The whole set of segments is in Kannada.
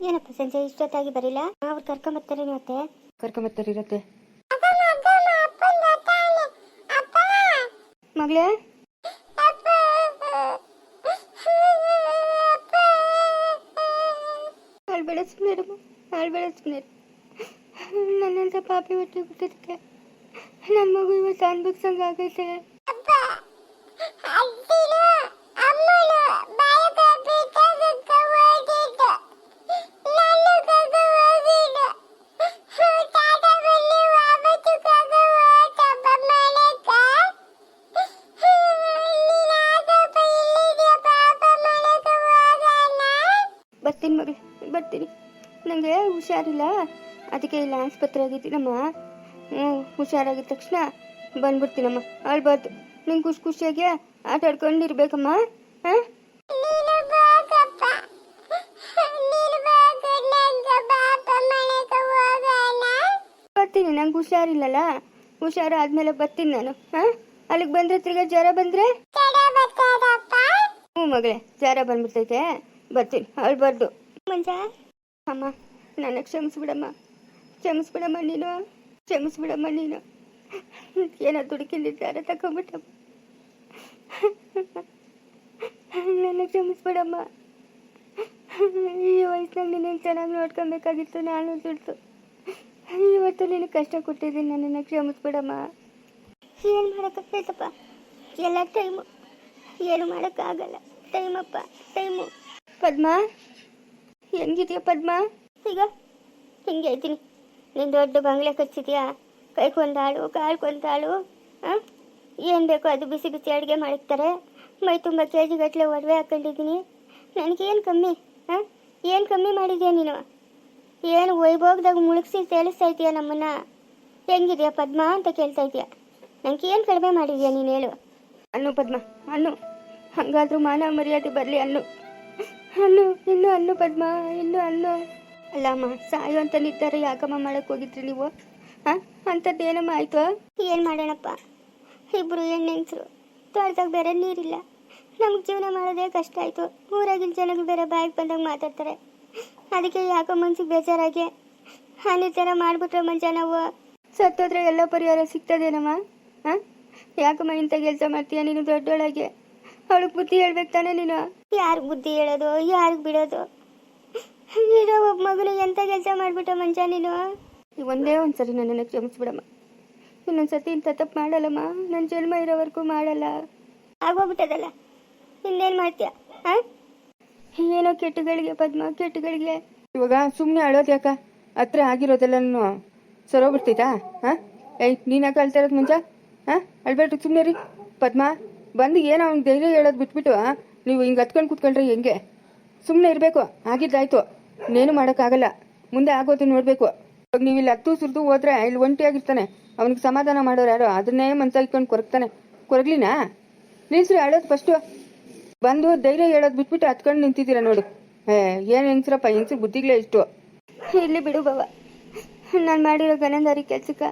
ಏನಪ್ಪ ಸಂಜೆ ಇಷ್ಟೊತ್ತಾಗಿ ಬರಿಲ್ಲ? ಅವ್ರು ಕರ್ಕೊಂಬರ್ತಾರೆ ಮತ್ತೆ. ಕರ್ಕೊಂಬರ್ತಾರಿರತ್ತೆ. ಮಗಳೇ ಆಳ್ಬೇಡ ಸುಮ್ಮನೆ, ಆಳ್ಬೇಡ ಸುಮ್ಮನೆ. ನನ್ನಂತ ಪಾಪಿ ಹೊಟ್ಟೆ ಬಿಟ್ಟಿದ್ದಕ್ಕೆ ನನ್ನ ಮಗು ಇವತ್ತು ಅನ್ಭವಿಸಂಗ ಆಗೈತೆ. ಬರ್ತೀನಿ ಮಗಳೇ, ಬರ್ತೀನಿ. ನನಗೆ ಹುಷಾರಿಲ್ಲ, ಅದಕ್ಕೆ ಇಲ್ಲ ಆಸ್ಪತ್ರೆ ಆಗಿದ್ದೀನಮ್ಮ. ಹುಷಾರಾಗಿದ್ದ ತಕ್ಷಣ ಬಂದ್ಬಿಡ್ತೀನಮ್ಮ. ಅಳ್ಬಾರ್ದು, ನಿಂಗೆ ಖುಷಿಯಾಗಿ ಆಟ ಆಡ್ಕೊಂಡಿರ್ಬೇಕಮ್ಮ. ಹಾಂ ಬರ್ತೀನಿ, ನಂಗೆ ಹುಷಾರಿಲ್ಲಲ್ಲ. ಹುಷಾರಾದ್ಮೇಲೆ ಬರ್ತೀನಿ ನಾನು. ಹಾಂ ಅಲ್ಲಿಗೆ ಬಂದರೆ ತಿರ್ಗಾ ಜ್ವರ ಬಂದರೆ? ಹ್ಞೂ ಮಗಳೇ, ಜ್ವರ ಬಂದ್ಬಿಡ್ತೈತೆ, ಬರ್ತೀನಿ. ಅಳ್ಬಾರ್ದು ಮಂಜ. ಅಮ್ಮ ನನ್ನ ಕ್ಷಮಿಸ್ಬಿಡಮ್ಮ, ಕ್ಷಮಿಸ್ಬಿಡಮ್ಮ ನೀನು, ಕ್ಷಮಿಸ್ಬಿಡಮ್ಮ ನೀನು. ಏನೋ ದುಡುಕಿ ನಿರ್ಧಾರ ತಗೊಂಬಿಟ್ಟಮ್ಮ, ನನ್ನ ಕ್ಷಮಿಸ್ಬಿಡಮ್ಮ. ಈ ವಯಸ್ಸಿನಾಗ ನೀನು ಚೆನ್ನಾಗಿ ನೋಡ್ಕೊಬೇಕಾಗಿತ್ತು, ನಾನು ದುಡ್ದು ಇವತ್ತು ನೀನು ಕಷ್ಟ ಕೊಟ್ಟಿದ್ದೀನಿ. ನನ್ನನ್ನು ಕ್ಷಮಿಸ್ಬಿಡಮ್ಮ. ಏನು ಮಾಡೋಕ್ಕಾಗ್ತೈತಪ್ಪ, ಎಲ್ಲ ಟೈಮು, ಏನು ಮಾಡೋಕ್ಕಾಗಲ್ಲ. ಟೈಮಪ್ಪ, ಟೈಮು. ಪದ್ಮ ಹೆಂಗಿದೆಯಾ ಪದ್ಮ? ಈಗ ಹಿಂಗೆ ಇದ್ದೀನಿ. ನೀನು ದೊಡ್ಡ ಬಂಗ್ಲೆ ಕಚ್ಚಿದ್ಯಾ, ಕೈಕೊಂದಾಳು ಕಾಲ್ಕೊಂದಾಳು. ಹಾಂ ಏನು ಬೇಕೋ ಅದು ಬಿಸಿ ಬಿಸಿ ಅಡುಗೆ ಮಾಡಿರ್ತಾರೆ. ಮೈ ತುಂಬ KG ಗಟ್ಟಲೆ ಒಡವೆ ಹಾಕ್ಕೊಂಡಿದ್ದೀನಿ. ನನಗೇನು ಕಮ್ಮಿ? ಹಾಂ ಏನು ಕಮ್ಮಿ ಮಾಡಿದ್ಯಾ ನೀನು? ಏನು ವೈಭೋಗದಾಗ ಮುಳುಗಿಸಿ ತೇಲಿಸ್ತಾ ಇದೆಯಾ ನಮ್ಮನ್ನು? ಹೆಂಗಿದೆಯಾ ಪದ್ಮ ಅಂತ ಕೇಳ್ತಾ ಇದೆಯಾ? ನನಗೇನು ಕಡಿಮೆ ಮಾಡಿದ್ಯಾ ನೀನು ಹೇಳು? ಅನ್ನು ಪದ್ಮ, ಅನ್ನು. ಹಾಗಾದ್ರೂ ಮಾನ ಮರ್ಯಾದೆ ಬರಲಿ, ಅನ್ನು ಅನ್ನು, ಇನ್ನು ಅನ್ನು ಪದ್ಮ, ಇನ್ನು ಅನ್ನು. ಅಲ್ಲಮ್ಮ, ಸಾಯೋ ಅಂತ ನಿರ್ಧಾರ ಯಾಕಮ್ಮ ಮಾಡಕ್ಕೆ ಹೋಗಿದ್ರಿ ನೀವು? ಹಾಂ ಅಂಥದ್ದೇನಮ್ಮ ಆಯಿತು? ಏನು ಮಾಡೋಣಪ್ಪ, ಇಬ್ಬರು ಹೆಣ್ಣೆಂಗಸರು, ತೋಟದಾಗ ಬೇರೆ ನೀರಿಲ್ಲ, ನಮ್ಗೆ ಜೀವನ ಮಾಡೋದೇ ಕಷ್ಟ ಆಯಿತು. ಊರಾಗಿನ ಜನಗಳು ಬೇರೆ ಬಾಯಿಗೆ ಬಂದಾಗ ಮಾತಾಡ್ತಾರೆ. ಅದಕ್ಕೆ ಯಾಕೋ ಮನ್ಸಿಗೆ ಬೇಜಾರಾಗಿ ಆ ನಿರ್ಧಾರ ಮಾಡಿಬಿಟ್ರೆ ಮಂಜ ನಾವು. ಸತ್ತೋದ್ರೆ ಎಲ್ಲ ಪರಿಹಾರ ಸಿಗ್ತದೇನಮ್ಮ? ಹಾಂ ಯಾಕಮ್ಮ ಇಂಥ ಕೆಲಸ ಮಾಡ್ತೀಯ ನೀನು? ದೊಡ್ಡೊಳಗೆ ಅವಳಿಗೆ ಬುದ್ಧಿ ಹೇಳ್ಬೇಕು ತಾನೆ ನೀನು? ಯಾರಿಗೆ ಬುದ್ಧಿ ಹೇಳೋದು, ಯಾರಿಗೆ ಬಿಡೋದು? ನೀನು ಒಬ್ಬ ಮಗನು ಎಂಥ ಕೆಲಸ ಮಾಡಿಬಿಟ್ಟ ಮಂಜ ನೀನು? ಒಂದೇ ಒಂದು ಸರಿ ನನ್ನನ್ನು ಕ್ಷಮಿಸ್ಬಿಡಮ್ಮ. ಇನ್ನೊಂದು ಸತಿ ಇಂಥ ತಪ್ಪು ಮಾಡಲ್ಲಮ್ಮ, ನನ್ನ ಜನ್ಮ ಇರೋವರೆಗೂ ಮಾಡಲ್ಲ. ಆಗೋಗ್ಬಿಟ್ಟದಲ್ಲ, ಇನ್ನೇನು ಮಾಡ್ತೀಯ? ಹಾಂ ಏನೋ ಕೆಟ್ಟಗಳಿಗೆ ಪದ್ಮ, ಕೆಟ್ಟಗಳಿಗೆ. ಇವಾಗ ಸುಮ್ಮನೆ ಅಳೋದು ಯಾಕ? ಹತ್ರ ಆಗಿರೋದೆಲ್ಲನೂ ಸರೋಗ್ಬಿಡ್ತೈತಾ? ಹಾಂ ಏಯ್ ನೀನು ಯಾಕೆ ಅಳ್ತಾ ಇರೋದು ಮುಂಚೆ? ಹಾಂ ಅಳ್ಬೇಡ್ರಿ, ಸುಮ್ಮನೆ ರೀ. ಪದ್ಮ ಬಂದು ಏನೋ ಅವ್ನಿಗೆ ಧೈರ್ಯ ಹೇಳೋದು ಬಿಟ್ಬಿಟ್ಟು ನೀವು ಹಿಂಗೆ ಹತ್ಕೊಂಡು ಕೂತ್ಕೊಂಡ್ರೆ ಹೆಂಗೆ? ಸುಮ್ಮನೆ ಇರಬೇಕು. ಆಗಿದ್ದಾಯ್ತು, ಇನ್ನೇನು ಮಾಡೋಕ್ಕಾಗಲ್ಲ. ಮುಂದೆ ಆಗೋದು ನೋಡಬೇಕು. ಇವಾಗ ನೀವು ಇಲ್ಲಿ ಹತ್ತು ಸುರಿದು ಹೋದ್ರೆ ಇಲ್ಲಿ ಒಂಟಿಯಾಗಿರ್ತಾನೆ. ಅವ್ನಿಗೆ ಸಮಾಧಾನ ಮಾಡೋರು ಯಾರೋ, ಅದನ್ನೇ ಮನ್ಸಾಗಿಕೊಂಡು ಕೊರಗ್ತಾನೆ. ಕೊರಗ್ಲಿನಾ? ನಿಲ್ಸ್ರಿ ಅಳೋದು ಫಸ್ಟು. ಬಂದು ಧೈರ್ಯ ಹೇಳೋದು ಬಿಟ್ಬಿಟ್ಟು ಹತ್ಕೊಂಡು ನಿಂತಿದ್ದೀರಾ ನೋಡು. ಏನು ಹೆಂಗ್ಸ್ರಪ್ಪ, ಹೆಂಗ್ಸ್ರು ಬುದ್ಧಿಗಳೇ ಇಷ್ಟು. ಇಲ್ಲಿ ಬಿಡು ಬಾವ, ನಾನು ಮಾಡಿರೋ ಗನಂದಾರಿ ಕೆಲ್ಸಕ್ಕೆ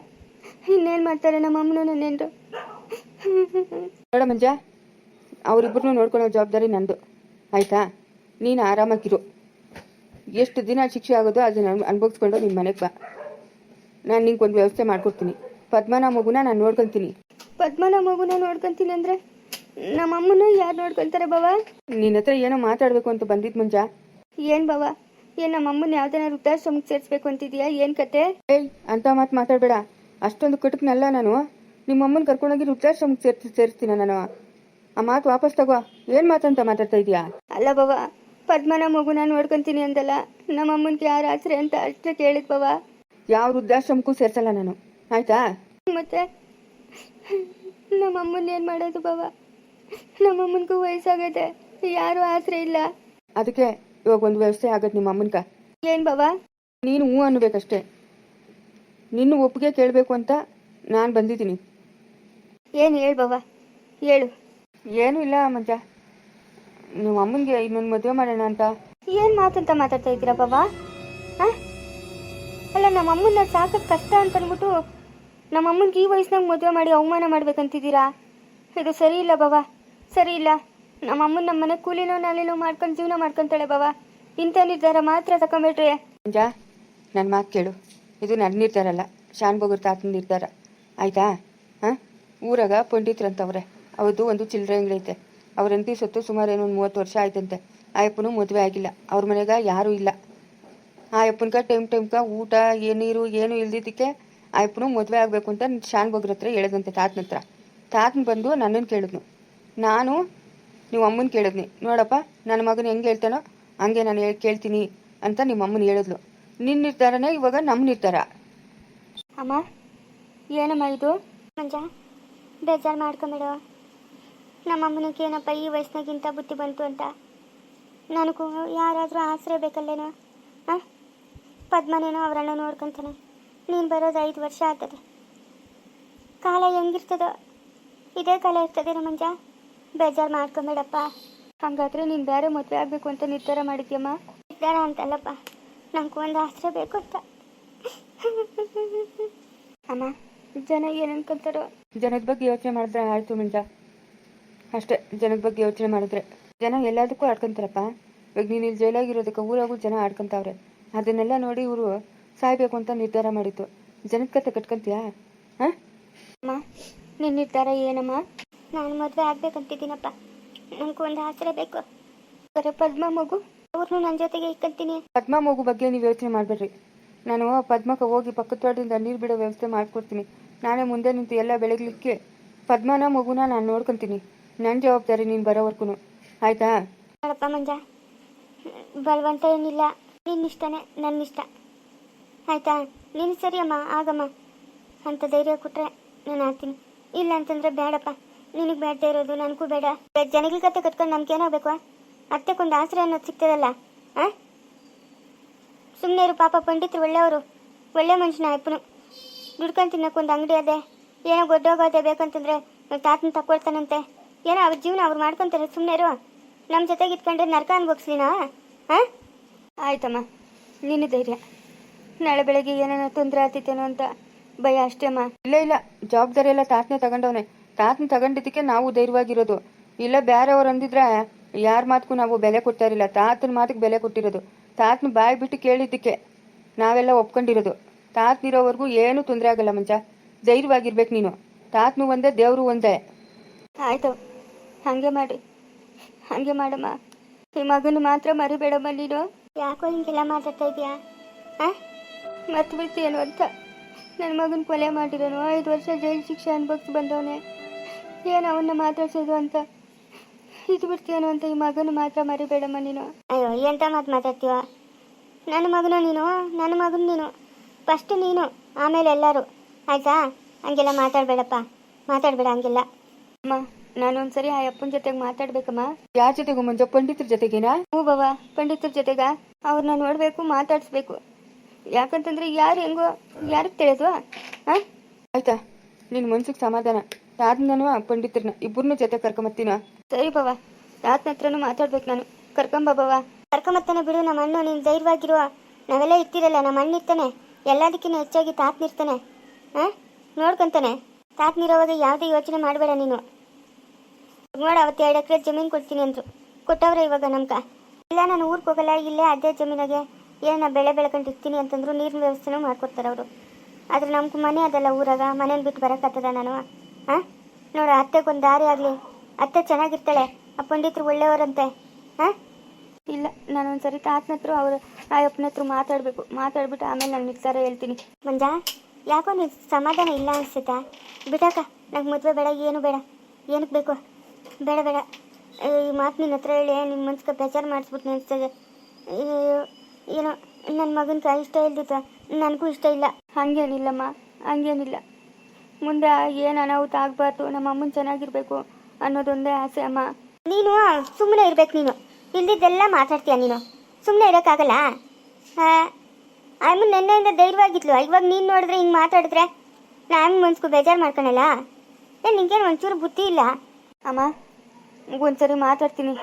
ಇನ್ನೇನು ಮಾಡ್ತಾರೆ ನಮ್ಮ ಅಮ್ಮನೂ ನನ್ನೇನ್ರು? ನೋಡ ಮಂಜ, ಅವರಿಬ್ಬರನ್ನೂ ನೋಡ್ಕೊಳ್ಳೋ ಜವಾಬ್ದಾರಿ ನಂದು, ಆಯಿತಾ? ನೀನು ಆರಾಮಾಗಿರು. ಎಷ್ಟು ದಿನ ಶಿಕ್ಷೆ ಆಗೋದು ಅದನ್ನು ಅನುಭವಿಸ್ಕೊಂಡು ನಿಮ್ಮ ಮನೆಗೆ ಬಾ. ನಾನು ನಿಂಗೆ ಒಂದು ವ್ಯವಸ್ಥೆ ಮಾಡ್ಕೊಡ್ತೀನಿ. ಪದ್ಮನ ಮಗುನ ನಾನು ನೋಡ್ಕೊತೀನಿ. ಪದ್ಮನ ಮಗುನ ನೋಡ್ಕೊತೀನಿ ಅಂದರೆ ನಮ್ಮ ಅಮ್ಮನ ಯಾರು ನೋಡ್ಕೊತಾರೆ ಬಾವ? ನಿನ್ನ ಹತ್ರ ಏನೋ ಮಾತಾಡಬೇಕು ಅಂತ ಬಂದಿದ್ದು ಮಂಜ. ಏನು ಬಾವ, ಏನು ನಮ್ಮ ಅಮ್ಮನ ಯಾವ್ದಾರ ವೃದ್ಧಾಶ್ರಮಕ್ಕೆ ಸೇರಿಸ್ಬೇಕು ಅಂತಿದೀಯಾ? ಏನು ಕತೆ? ಏಯ್ ಅಂತ ಮಾತು ಮಾತಾಡಬೇಡ. ಅಷ್ಟೊಂದು ಕಟಕ್ನಲ್ಲ ನಾನು. ನಿಮ್ಮ ಅಮ್ಮನ ಕರ್ಕೊಂಡೋಗಿ ವೃದ್ಧಾಶ್ರಮಕ್ಕೆ ಸೇರಿಸ್ತೀನ ನಾನು? ಆ ಮಾತು ವಾಪಸ್ ತಗೋ. ಏನು ಮಾತಂತ ಮಾತಾಡ್ತಾ ಇದೀಯಾ? ಅಲ್ಲ ಬಾವ, ಪದ್ಮನ ಮಗುನ ನೋಡ್ಕೊತೀನಿ ಅಂದಲ್ಲ, ನಮ್ಮ ಅಮ್ಮನಿಗೆ ಯಾರು ಆಸರೆ ಅಂತ ಅಷ್ಟೇ ಕೇಳಿದ್ ಬಾವ. ಯಾವ ವೃದ್ಧಾಶ್ರಮಕ್ಕೂ ಸೇರ್ಸಲ್ಲ ನಾನು, ಆಯ್ತಾ? ಮತ್ತೆ ನಮ್ಮ ಅಮ್ಮನ ಏನು ಮಾಡೋದು ಬಾವ? ನಮ್ಮ ಅಮ್ಮನಿಗೂ ವಯಸ್ಸಾಗೈತೆ, ಯಾರು ಆಸರೆ ಇಲ್ಲ. ಅದಕ್ಕೆ ಇವಾಗ ಒಂದು ವ್ಯವಸ್ಥೆ ಆಗೋದು ನಿಮ್ಮ ಅಮ್ಮನ್ಗ. ಏನು ಬಾವ? ನೀನು ಹ್ಞೂ ಅನ್ನಬೇಕಷ್ಟೇ. ನಿನ್ನ ಒಪ್ಪಿಗೆ ಕೇಳಬೇಕು ಅಂತ ನಾನು ಬಂದಿದ್ದೀನಿ. ಏನು ಹೇಳು ಬಾವ, ಹೇಳು. ಏನೂ ಇಲ್ಲ ಮಂಜ, ನಿಮ್ಮ ಅಮ್ಮನಿಗೆ ಇನ್ನೊಂದು ಮದುವೆ ಮಾಡೋಣ ಅಂತ. ಏನು ಮಾತಂತ ಮಾತಾಡ್ತಾ ಇದ್ದೀರಾ ಬಾವ? ಹಾಂ ಅಲ್ಲ, ನಮ್ಮ ಅಮ್ಮನ ಸಾಕೋದು ಕಷ್ಟ ಅಂತ ಅಂದ್ಬಿಟ್ಟು ನಮ್ಮ ಅಮ್ಮನಿಗೆ ಈ ವಯಸ್ಸಿನಾಗ ಮದುವೆ ಮಾಡಿ ಅವಮಾನ ಮಾಡ್ಬೇಕಂತಿದ್ದೀರಾ? ಇದು ಸರಿ ಇಲ್ಲ ಬಾವ, ಸರಿ ಇಲ್ಲ. ನಮ್ಮ ಅಮ್ಮನ ನಮ್ಮ ಮನೆ ಕೂಲಿನೋ ನಾಲಿನೋ ಮಾಡ್ಕೊಂಡು ಜೀವನ ಮಾಡ್ಕೊತಾಳೆ ಬಾವ. ಇಂಥ ನಿರ್ಧಾರ ಮಾತ್ರ ತಗೊಂಬಿಟ್ರೆ. ಮಂಜಾ, ನನ್ನ ಮಾತು ಕೇಳು. ಇದು ನನ್ನ ನಿರ್ಧಾರ ಅಲ್ಲ, ಶಾನ್ ಬಗರ್ ತಾತನ ನಿರ್ಧಾರ. ಆಯಿತಾ? ಹಾಂ, ಊರಾಗ ಪಂಡಿತರಂತವ್ರೆ. ಅವ್ರದ್ದು ಒಂದು ಚಿಲ್ಲರೆ ಅಂಗಡಿ ಐತೆ. ಅವ್ರ ಹೆಂಡತಿ ಸತ್ತು ಸುಮಾರು ಏನೋ ಒಂದು 30 ವರ್ಷ ಆಯ್ತಂತೆ. ಆ ಅಪ್ಪನೂ ಮದುವೆ ಆಗಿಲ್ಲ. ಅವ್ರ ಮನೆಗೆ ಯಾರೂ ಇಲ್ಲ. ಆ ಅಪ್ಪನ್ಗೆ ಟೈಮ್ಗೆ ಊಟ ನೀರು ಏನೂ ಇಲ್ದಿದ್ದಕ್ಕೆ ಆ ಅಪ್ಪನೂ ಮದುವೆ ಆಗಬೇಕು ಅಂತ ಶಾನ್ ಬಗ್ರ ಹತ್ರ ಹೇಳಿದಂತೆ ತಾತನ ಹತ್ರ. ತಾತನ ಬಂದು ನನ್ನನ್ನು ಕೇಳಿದ್ನು. ನಾನು ನೀವು ಅಮ್ಮನ ಕೇಳಿದ್ನಿ. ನೋಡಪ್ಪ, ನನ್ನ ಮಗನ ಹೆಂಗೆ ಹೇಳ್ತಾನೋ ಹಂಗೆ ನಾನು ಕೇಳ್ತೀನಿ ಅಂತ ನಿಮ್ಮ ಅಮ್ಮನ ಹೇಳಿದ್ಲು. ನಿನ್ನ ನಿರ್ಧಾರನೇ ಇವಾಗ ನಮ್ಮ ನಿರ್ಧಾರ. ಅಮ್ಮ, ಏನಮ್ಮ ಇದು? ಮಂಜ, ಬೇಜಾರು ಮಾಡ್ಕೊಂಬೇಡ. ನಮ್ಮಮ್ಮನಿಗೆ ಏನಪ್ಪ ಈ ವಯಸ್ಸಿನಾಗಿಂತ ಬುದ್ಧಿ ಬಂತು ಅಂತ. ನನಗೂ ಯಾರಾದರೂ ಆಸರೆ ಬೇಕಲ್ಲೇನೋ. ಹಾಂ, ಪದ್ಮನೇನೋ ಅವರನ್ನ ನೋಡ್ಕೊತಾನೆ. ನೀನು ಬರೋದು 5 ವರ್ಷ ಆಗ್ತದೆ. ಕಾಲ ಹೆಂಗಿರ್ತದೋ ಇದೇ ಕಾಲ ಇರ್ತದೇನೋ ಮಂಜ. ಬೇಜಾರು ಮಾಡ್ಕೊಂಬೇಡಪ್ಪ. ಹಾಗಾದರೆ ನೀನು ಬೇರೆ ಮದುವೆ ಆಗಬೇಕು ಅಂತ ನಿರ್ಧಾರ ಮಾಡಿದ್ಯಮ್ಮ? ನಿರ್ಧಾರ ಅಂತಲ್ಲಪ್ಪ, ನನಗೂ ಒಂದು ಆಸರೆ ಬೇಕು ಅಂತ. ಅಮ್ಮ, ಜನ ಏನು ಅನ್ಕೊಂತಾರೋ? ಜನದ ಬಗ್ಗೆ ಯೋಚನೆ ಮಾಡಿದ್ರೆ ಆಯಿತು ಮಂಜ. ಅಷ್ಟೇ, ಜನದ ಬಗ್ಗೆ ಯೋಚನೆ ಮಾಡಿದ್ರೆ ಜನ ಎಲ್ಲದಕ್ಕೂ ಆಡ್ಕೊಂತಾರಪ್ಪ. ಇವಾಗ ನೀನು ಇಲ್ಲಿ ಜೈಲಾಗಿರೋದಕ್ಕೆ ಊರಾಗೂ ಜನ ಆಡ್ಕೊಂತಾವ್ರೆ. ಅದನ್ನೆಲ್ಲ ನೋಡಿ ಇವರು ಸಾಯ್ಬೇಕು ಅಂತ ನಿರ್ಧಾರ ಮಾಡಿತ್ತು. ಜನದ ಕತೆ ಕಟ್ಕೊಂತೀಯಾ? ಹಾಂ ಅಮ್ಮ, ನಿನ್ನ ನಿರ್ಧಾರ ಏನಮ್ಮ? ನಾನು ಮದುವೆ ಆಗ್ಬೇಕಂತಿದ್ದೀನಪ್ಪ. ನನಗೂ ಒಂದು ಆಸರೆ ಬೇಕು. ಬರೀ ಪದ್ಮ ಮಗು ಅವ್ರನ್ನೂ ನನ್ನ ಜೊತೆಗೆ ಇಟ್ಕೊಂತೀನಿ. ಪದ್ಮ ಮಗು ಬಗ್ಗೆ ನೀವು ಯೋಚನೆ ಮಾಡಬೇಡ್ರಿ. ನಾನು ಪದ್ಮಕ್ಕೆ ಹೋಗಿ ಪಕ್ಕದ ತೋಟದಿಂದ ನೀರು ಬಿಡೋ ವ್ಯವಸ್ಥೆ ಮಾಡಿಕೊಡ್ತೀನಿ. ನಾನೇ ಮುಂದೆ ನಿಂತು ಎಲ್ಲ ಬೆಳಗ್ಲಿಕ್ಕೆ ಪದ್ಮನ ಮಗುನ ನಾನು ನೋಡ್ಕೊತೀನಿ. ನನ್ನ ಜವಾಬ್ದಾರಿ ನೀನು ಬರೋವರೆಗೂ. ಆಯಿತಾ? ನೋಡಪ್ಪ ಮಂಜ, ಬಲವಂತ ಏನಿಲ್ಲ. ನಿನ್ನಿಷ್ಟನೇ ನನ್ನಿಷ್ಟ. ಆಯಿತಾ? ನೀನು ಸರಿಯಮ್ಮ, ಆಗಮ್ಮ ಅಂತ ಧೈರ್ಯ ಕೊಟ್ಟರೆ ನಾನು ಆಗ್ತೀನಿ. ಇಲ್ಲ ಅಂತಂದರೆ ಬೇಡಪ್ಪ. ನಿನಗೆ ಬೇಡದೇ ಇರೋದು ನನಗೂ ಬೇಡ. ಜನಗಳ ಕತೆ ಕಟ್ಕೊಂಡು ನಮ್ಗೇನಾಗಬೇಕು? ಅತ್ತೆಗೊಂದು ಆಸರೆ ಅನ್ನೋದು ಸಿಗ್ತದಲ್ಲ. ಹಾಂ, ಸುಮ್ಮನೆ ಇರು. ಪಾಪ ಪಂಡಿತರು ಒಳ್ಳೆಯವರು, ಒಳ್ಳೆ ಮನುಷ್ಯನ ಅಪ್ಪನು. ದುಡ್ಕೊಂಡು ತಿನ್ನೋಕ್ಕೊಂದು ಅಂಗಡಿ ಅದೇ. ಏನೋ ಗೊಡ್ಡೋಗೋದೆ ಬೇಕಂತಂದರೆ ತಾತನ ತಗೊಳ್ತಾನಂತೆ. ಏನೋ ಅವ್ರ ಜೀವನ ಅವ್ರು ಮಾಡ್ಕೊತಾರೆ. ಸುಮ್ಮನೆ ಇರು. ನಮ್ಮ ಜೊತೆಗೆ ಇಟ್ಕೊಂಡ್ರೆ ನರಕ ಅನ್ಭೋಗಿಸ್ಲಿನಾ? ಹಾಂ, ಆಯ್ತಮ್ಮ, ನೀನು ಧೈರ್ಯ. ನಾಳೆ ಬೆಳಗ್ಗೆ ಏನೇನೋ ತೊಂದರೆ ಆಗ್ತಿತ್ತೇನೋ ಅಂತ ಭಯ ಅಷ್ಟೇ ಅಮ್ಮ. ಇಲ್ಲ, ಜವಾಬ್ದಾರಿ ಎಲ್ಲ ತಾತನೇ ತಗೊಂಡವನೆ. ತಾತನ ತಗೊಂಡಿದ್ದಕ್ಕೆ ನಾವು ಧೈರ್ಯವಾಗಿರೋದು. ಇಲ್ಲ ಬೇರೆಯವ್ರು ಅಂದಿದ್ರೆ ಯಾರ ಮಾತಕ್ಕೂ ನಾವು ಬೆಲೆ ಕೊಡ್ತಾ ಇರಲಿಲ್ಲ. ತಾತನ ಮಾತಿಗೆ ಬೆಲೆ ಕೊಟ್ಟಿರೋದು. ತಾತನ ಬಾಯಿ ಬಿಟ್ಟು ಕೇಳಿದ್ದಕ್ಕೆ ನಾವೆಲ್ಲ ಒಪ್ಕೊಂಡಿರೋದು. ತಾತನಿರೋವರೆಗೂ ಏನೂ ತೊಂದರೆ ಆಗಲ್ಲ ಮಂಚ. ಧೈರ್ಯವಾಗಿರ್ಬೇಕು ನೀನು. ತಾತನು ಒಂದೇ, ದೇವರು ಒಂದೇ. ಆಯಿತು, ಹಾಗೆ ಮಾಡಿ, ಹಾಗೆ ಮಾಡಮ್ಮ. ಈ ಮಗನ ಮಾತ್ರ ಮರಿಬೇಡಮ್ಮ ನೀನು. ಯಾಕೋ ಹಿಂಗೆಲ್ಲ ಮಾತಾಡ್ತಾ ಇದೆಯಾ? ಹಾಂ, ಮರ್ತು ಬಿಡ್ತೀಯೇನು ಅಂತ. ನನ್ನ ಮಗನ ಕೊಲೆ ಮಾಡಿರೋನು, 5 ವರ್ಷ ಜೈಲು ಶಿಕ್ಷೆ ಅನುಭವಿಸಿ ಬಂದವನೇ. ಏನು ಅವನ್ನ ಮಾತಾಡ್ಸೋದು ಅಂತ ಇದು ಬಿಡ್ತೀಯೇನು ಅಂತ. ಈ ಮಗನ ಮಾತ್ರ ಮರಿಬೇಡಮ್ಮ ನೀನು. ಅಯ್ಯೋ, ಎಂಥ ಮಾತು ಮಾತಾಡ್ತೀವ? ನನ್ನ ಮಗನು ನೀನು, ನನ್ನ ಮಗನು ನೀನು. ಫಸ್ಟ್ ನೀನು, ಆಮೇಲೆ ಎಲ್ಲರೂ. ಆಯಿತಾ? ಹಂಗೆಲ್ಲ ಮಾತಾಡಬೇಡಪ್ಪ, ಮಾತಾಡಬೇಡ ಹಂಗೆಲ್ಲ. ಅಮ್ಮ, ನಾನೊಂದ್ಸರಿ ಆ ಅಪ್ಪನ ಜೊತೆಗೆ ಮಾತಾಡ್ಬೇಕಮ್ಮ. ಯಾರ ಜೊತೆಗೂ ಮಂಜ? ಪಂಡಿತರ ಜೊತೆಗೇನಾ? ಹ್ಞೂ ಬಾವ, ಪಂಡಿತರ ಜೊತೆಗ. ಅವ್ರನ್ನ ನೋಡಬೇಕು, ಮಾತಾಡಿಸ್ಬೇಕು. ಯಾಕಂತಂದ್ರೆ ಯಾರು ಹೆಂಗೋ ಯಾರಿಗೆ ತಿಳಿದ್ವಾ? ಹಾಂ, ಆಯ್ತಾ? ನಿನ್ನ ಮನ್ಸಿಗೆ ಸಮಾಧಾನ. ತಾತನೂ ಪಂಡಿತರನ್ನ ಇಬ್ಬರನ್ನೂ ಜೊತೆ ಕರ್ಕೊಂಬತ್ತೀನ? ಸರಿ ಬಾವ, ತಾತನ ಹತ್ರನೂ ಮಾತಾಡ್ಬೇಕು ನಾನು. ಕರ್ಕೊಂಬ ಬಾವ. ಕರ್ಕೊಂಬತ್ತಾನೆ ಬಿಡು. ನಮ್ಮ ಅಣ್ಣ ನೀನು ಧೈರ್ಯವಾಗಿರುವ. ನಾವೆಲ್ಲ ಇರ್ತಿರಲ್ಲ, ನಮ್ಮ ಅಣ್ಣ ಇರ್ತಾನೆ. ಎಲ್ಲದಕ್ಕಿಂತ ಹೆಚ್ಚಾಗಿ ತಾತನಿರ್ತಾನೆ. ಹಾಂ, ನೋಡ್ಕೊಂತಾನೆ. ತಾತನಿರೋವಾಗ ಯಾವುದೇ ಯೋಚನೆ ಮಾಡಬೇಡ ನೀನು. ನೋಡು, ಅವತ್ತು 2 ಎಕರೆ ಜಮೀನು ಕೊಡ್ತೀನಿ ಅಂದರು. ಕೊಟ್ಟವ್ರೆ ಇವಾಗ ನಮ್ಗೆ. ಇಲ್ಲ, ನಾನು ಊರಿಗೆ ಹೋಗಲ್ಲ, ಇಲ್ಲೇ ಅದೇ ಜಮೀನಾಗೆ ಏನೋ ಬೆಳೆ ಬೆಳ್ಕೊಂಡಿರ್ತೀನಿ ಅಂತಂದ್ರು. ನೀರಿನ ವ್ಯವಸ್ಥೆನೂ ಮಾಡ್ಕೊಡ್ತಾರೆ ಅವರು. ಆದರೆ ನಮ್ಗೆ ಮನೆ ಅದಲ್ಲ ಊರಾಗ. ಮನೇನ ಬಿಟ್ಟು ಬರೋಕ್ಕಾಗ್ತದ ನಾನು? ಹಾಂ, ನೋಡು, ಅತ್ತೆಗೊಂದು ದಾರಿ ಆಗಲಿ. ಅತ್ತೆ ಚೆನ್ನಾಗಿರ್ತಾಳೆ. ಆ ಪಂಡಿತರು ಒಳ್ಳೆಯವರಂತೆ. ಹಾಂ, ಇಲ್ಲ, ನಾನೊಂದ್ಸರಿ ತಾತನ ಹತ್ರ ಆ ಅಪ್ಪನ ಹತ್ರ ಮಾತಾಡಬೇಕು. ಮಾತಾಡ್ಬಿಟ್ಟು ಆಮೇಲೆ ನಾನು ನಿರ್ಧಾರ ಹೇಳ್ತೀನಿ. ಮಂಜ, ಯಾಕೋ ನೀನು ಸಮಾಧಾನ ಇಲ್ಲ ಅನಿಸುತ್ತಾ? ಬಿಡಕ್ಕ, ನಂಗೆ ಮದುವೆ ಬೇಡ, ಏನು ಬೇಡ. ಏನಕ್ಕೆ ಬೇಕು? ಬೇಡ ಬೇಡ. ಈ ಮಾತು ನಿನ್ನ ಹತ್ರ ಹೇಳಿ ನಿಮ್ಮ ಮನ್ಸಿಗೆ ಬೇಜಾರು ಮಾಡಿಸ್ಬಿಟ್ಟು ಅನಿಸ್ತದೆ. ಏನೋ ನನ್ನ ಮಗನಿಗೆ ಇಷ್ಟ ಇಲ್ದಿತ್ತು, ನನಗೂ ಇಷ್ಟ ಇಲ್ಲ. ಹಾಗೇನಿಲ್ಲಮ್ಮ, ಹಂಗೇನಿಲ್ಲ. ಮುಂದೆ ಏನು ಅನಾಹುತ ಆಗಬಾರ್ದು, ನಮ್ಮ ಅಮ್ಮನ ಚೆನ್ನಾಗಿರ್ಬೇಕು ಅನ್ನೋದೊಂದೇ ಆಸೆ ಅಮ್ಮ. ನೀನು ಸುಮ್ಮನೆ ಇರ್ಬೇಕು. ನೀನು ಇಲ್ದಿದ್ದೆಲ್ಲ ಮಾತಾಡ್ತೀಯ. ನೀನು ಸುಮ್ಮನೆ ಇರೋಕ್ಕಾಗಲ್ಲ. ಹಾಂ, ಅಮ್ಮ ನೆನ್ನೆಯಿಂದ ಧೈರ್ಯವಾಗಿದ್ಲು. ಇವಾಗ ನೀನು ನೋಡಿದ್ರೆ ಹಿಂಗೆ ಮಾತಾಡಿದ್ರೆ ನಾನು ಮನ್ಸಿಗೂ ಬೇಜಾರು ಮಾಡ್ಕೊಳಲ್ಲ. ಏನು ನಿಂಗೇನು ಒಂಚೂರು ಬುದ್ಧಿ ಇಲ್ಲ? ಅಮ್ಮ, ಒಂದ್ಸರಿ ಮಾತಾಡ್ತೀನಿ,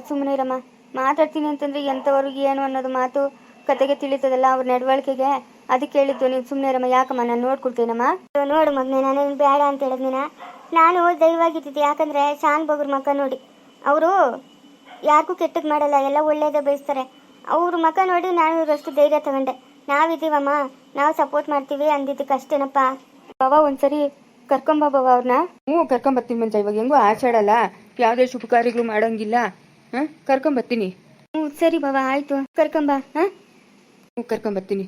ಸುಮ್ಮನೆ ಇರಮ್ಮ. ಮಾತಾಡ್ತೀನಿ ಅಂತಂದರೆ ಎಂಥವ್ರು ಏನು ಅನ್ನೋದು ಮಾತು ಕತೆಗೆ ತಿಳಿತದಲ್ಲ, ಅವ್ರ ನಡವಳಿಕೆಗೆ. ಅದಕ್ಕೆ ಹೇಳಿದ್ದು. ನೀನು ಸುಮ್ಮನೆ ಇರಮ್ಮ. ಯಾಕಮ್ಮ, ನಾನು ನೋಡ್ಕೊಡ್ತೀನಮ್ಮ. ನೋಡು ಮಗನೇ, ನಾನೇನು ಬೇಡ ಅಂತ ಹೇಳಿದ್ನ. ನಾನು ಧೈರ್ಯವಾಗಿದ್ದಿದ್ದೆ. ಯಾಕಂದರೆ ಶಾನ್ ಬಗ್ರ ಮಕ್ಕ ನೋಡಿ, ಅವರು ಯಾರಿಗೂ ಕೆಟ್ಟದ್ದು ಮಾಡಲ್ಲ, ಎಲ್ಲ ಒಳ್ಳೇದೇ ಬಯಸ್ತಾರೆ. ಅವ್ರ ಮಕ ನೋಡಿ ನಾನು ಇವರಷ್ಟು ಧೈರ್ಯ ತಗೊಂಡೆ. ನಾವಿದ್ದೀವಮ್ಮ, ನಾವು ಸಪೋರ್ಟ್ ಮಾಡ್ತೀವಿ ಅಂದಿದ್ದಕ್ಕೆ ಅಷ್ಟೇನಪ್ಪ. ಬಾವ ಒಂದ್ಸರಿ ಕರ್ಕೊಂಬ ಬಾವ ಅವ್ರನ್ನ. ಹ್ಞೂ ಕರ್ಕೊಂಬರ್ತೀನಿ ಮಂಜ. ಇವಾಗ ಹೆಂಗೋ ಆಚಾಡಲ್ಲ, ಯಾವುದೇ ಶುಭ ಕಾರ್ಯಗಳು ಮಾಡೋಂಗಿಲ್ಲ. ಹಾಂ ಕರ್ಕೊಂಬರ್ತೀನಿ. ಹ್ಞೂ ಸರಿ ಬಾವ ಆಯಿತು, ಕರ್ಕೊಂಬ. ಹಾಂ ಹ್ಞೂ ಕರ್ಕೊಂಬರ್ತೀನಿ.